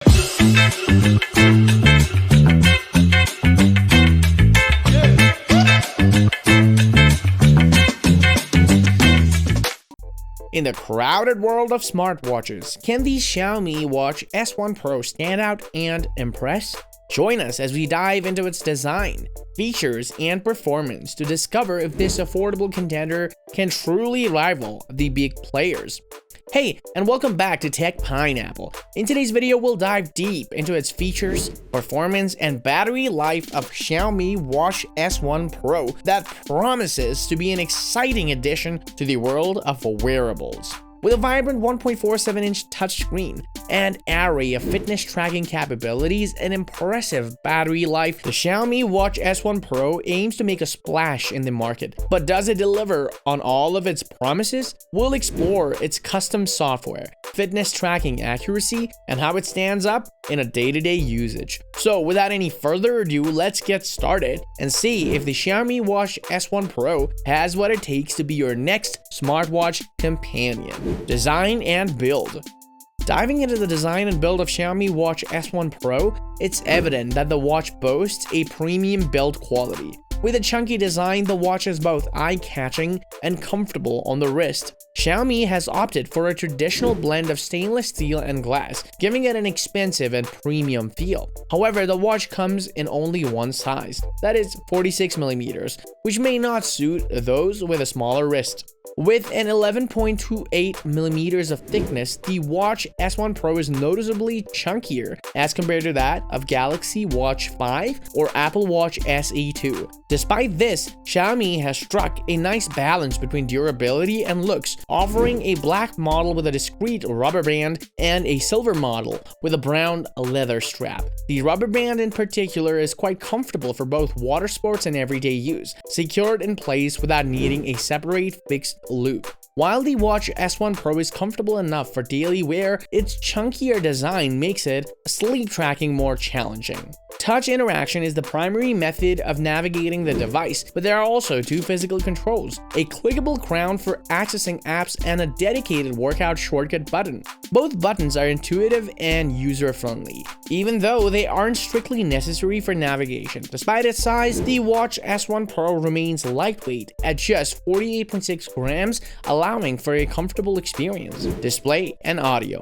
In the crowded world of smartwatches, can the Xiaomi Watch S1 Pro stand out and impress? Join us as we dive into its design, features, and performance to discover if this affordable contender can truly rival the big players. Hey, and welcome back to Tech Pineapple. In today's video, we'll dive deep into its features, performance, and battery life of Xiaomi Watch S1 Pro that promises to be an exciting addition to the world of wearables. With a vibrant 1.47-inch touchscreen, an array of fitness tracking capabilities, and impressive battery life, the Xiaomi Watch S1 Pro aims to make a splash in the market. But does it deliver on all of its promises? We'll explore its custom software, fitness tracking accuracy, and how it stands up in a day-to-day usage. So without any further ado, let's get started and see if the Xiaomi Watch S1 Pro has what it takes to be your next smartwatch companion. Design and build. Diving into the design and build of Xiaomi Watch S1 Pro, it's evident that the watch boasts a premium build quality. With a chunky design, the watch is both eye-catching and comfortable on the wrist. Xiaomi has opted for a traditional blend of stainless steel and glass, giving it an expensive and premium feel. However, the watch comes in only one size, that is 46mm, which may not suit those with a smaller wrist. With an 11.28mm of thickness, the Watch S1 Pro is noticeably chunkier as compared to that of Galaxy Watch 5 or Apple Watch SE 2. Despite this, Xiaomi has struck a nice balance between durability and looks, offering a black model with a discreet rubber band and a silver model with a brown leather strap. The rubber band in particular is quite comfortable for both water sports and everyday use, secured in place without needing a separate fixed loop. While the Watch S1 Pro is comfortable enough for daily wear, its chunkier design makes it sleep tracking more challenging. Touch interaction is the primary method of navigating the device, but there are also two physical controls, a clickable crown for accessing apps and a dedicated workout shortcut button. Both buttons are intuitive and user-friendly, even though they aren't strictly necessary for navigation. Despite its size, the Watch S1 Pro remains lightweight at just 48.6 grams, allowing for a comfortable experience. Display and audio.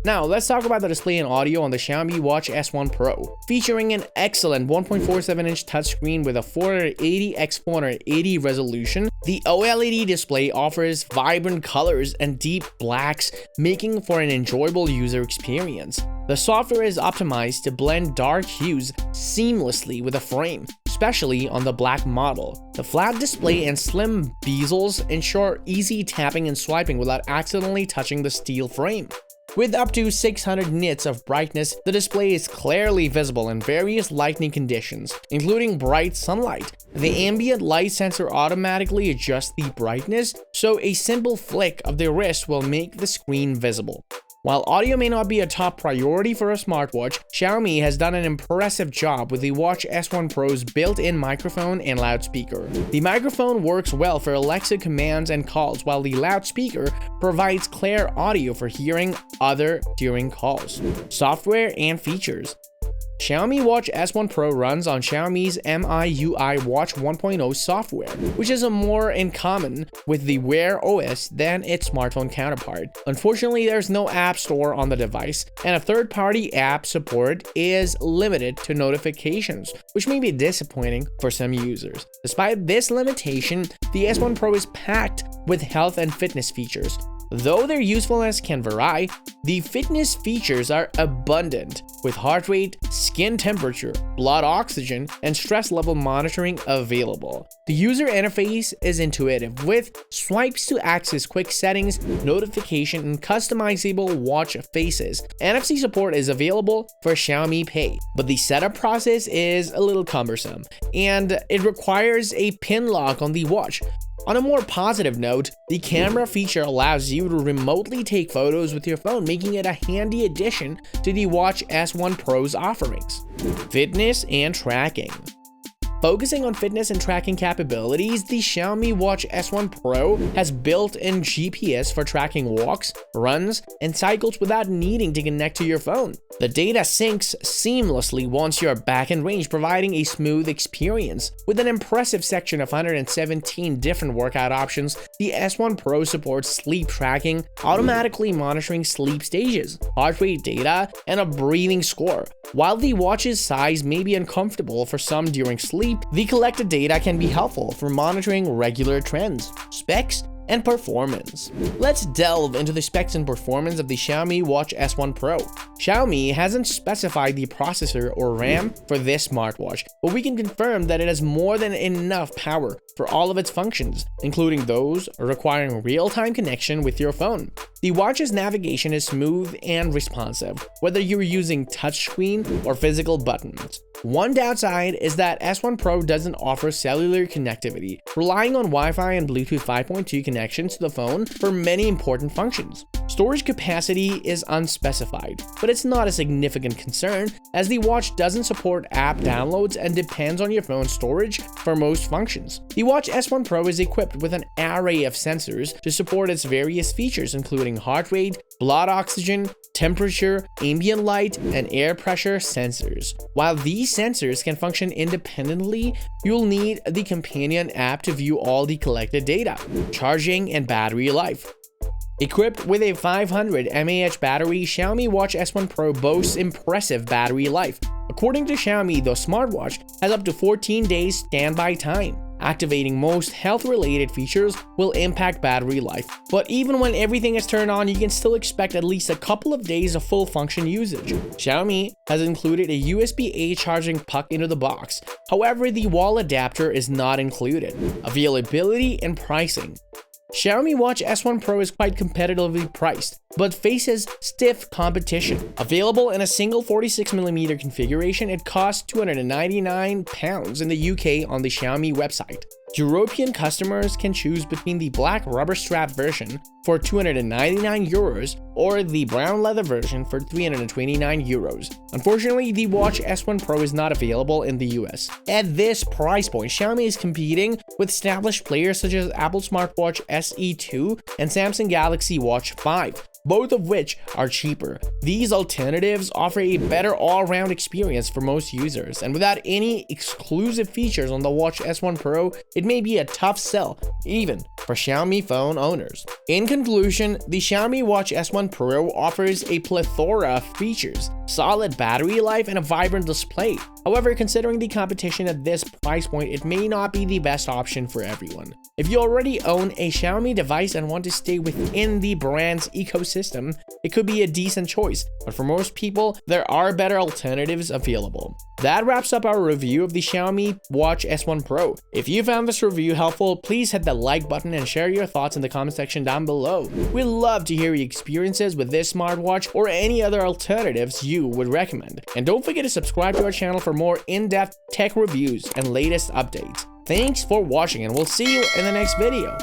Now, let's talk about the display and audio on the Xiaomi Watch S1 Pro. Featuring an excellent 1.47-inch touchscreen with a 480x480 resolution, the OLED display offers vibrant colors and deep blacks, making for an enjoyable user experience. The software is optimized to blend dark hues seamlessly with the frame, especially on the black model. The flat display and slim bezels ensure easy tapping and swiping without accidentally touching the steel frame. With up to 600 nits of brightness, the display is clearly visible in various lighting conditions, including bright sunlight. The ambient light sensor automatically adjusts the brightness, so a simple flick of the wrist will make the screen visible. While audio may not be a top priority for a smartwatch, Xiaomi has done an impressive job with the Watch S1 Pro's built-in microphone and loudspeaker. The microphone works well for Alexa commands and calls, while the loudspeaker provides clear audio for hearing other during calls. Software and features. Xiaomi Watch S1 Pro runs on Xiaomi's MIUI Watch 1.0 software, which is more in common with the Wear OS than its smartphone counterpart. Unfortunately, there's no app store on the device, and a third-party app support is limited to notifications, which may be disappointing for some users. Despite this limitation, the S1 Pro is packed with health and fitness features. Though their usefulness can vary, the fitness features are abundant, with heart rate, skin temperature, blood oxygen, and stress level monitoring available. The user interface is intuitive, with swipes to access quick settings, notification, and customizable watch faces. NFC support is available for Xiaomi Pay, but the setup process is a little cumbersome, and it requires a pin lock on the watch. On a more positive note, the camera feature allows you to remotely take photos with your phone, making it a handy addition to the Watch S1 Pro's offerings. Fitness and tracking. Focusing on fitness and tracking capabilities, the Xiaomi Watch S1 Pro has built-in GPS for tracking walks, runs, and cycles without needing to connect to your phone. The data syncs seamlessly once you're back in range, providing a smooth experience. With an impressive section of 117 different workout options, the S1 Pro supports sleep tracking, automatically monitoring sleep stages, heart rate data, and a breathing score. While the watch's size may be uncomfortable for some during sleep, the collected data can be helpful for monitoring regular trends, specs, and performance. Let's delve into the specs and performance of the Xiaomi Watch S1 Pro. Xiaomi hasn't specified the processor or RAM for this smartwatch, but we can confirm that it has more than enough power for all of its functions, including those requiring real-time connection with your phone. The watch's navigation is smooth and responsive, whether you're using touchscreen or physical buttons. One downside is that S1 Pro doesn't offer cellular connectivity, relying on Wi-Fi and Bluetooth 5.2 connections to the phone for many important functions. Storage capacity is unspecified, but it's not a significant concern as the watch doesn't support app downloads and depends on your phone's storage for most functions. The Watch S1 Pro is equipped with an array of sensors to support its various features, including heart rate, blood oxygen, temperature, ambient light, and air pressure sensors. While these sensors can function independently, you'll need the companion app to view all the collected data. Charging and battery life. Equipped with a 500 mAh battery, Xiaomi Watch S1 Pro boasts impressive battery life. According to Xiaomi, the smartwatch has up to 14 days standby time. Activating most health-related features will impact battery life, but even when everything is turned on, you can still expect at least a couple of days of full function usage. Xiaomi has included a USB-A charging puck into the box. However, the wall adapter is not included. Availability and pricing. Xiaomi Watch S1 Pro is quite competitively priced, but faces stiff competition. Available in a single 46mm configuration, it costs £299 in the UK on the Xiaomi website. European customers can choose between the black rubber strap version for €299 or the brown leather version for €329. Unfortunately, the Watch S1 Pro is not available in the US. At this price point, Xiaomi is competing with established players such as Apple Smartwatch SE2 and Samsung Galaxy Watch 5. Both of which are cheaper. These alternatives offer a better all-round experience for most users, and without any exclusive features on the Watch S1 Pro, it may be a tough sell, even for Xiaomi phone owners. In conclusion, the Xiaomi Watch S1 Pro offers a plethora of features, solid battery life, and a vibrant display. However, considering the competition at this price point, it may not be the best option for everyone. If you already own a Xiaomi device and want to stay within the brand's ecosystem, it could be a decent choice, but for most people, there are better alternatives available. That wraps up our review of the Xiaomi Watch S1 Pro. If you found this review helpful, please hit the like button and share your thoughts in the comment section down below. We'd love to hear your experiences with this smartwatch or any other alternatives you would recommend. And don't forget to subscribe to our channel for more in-depth tech reviews and latest updates. Thanks for watching, and we'll see you in the next video.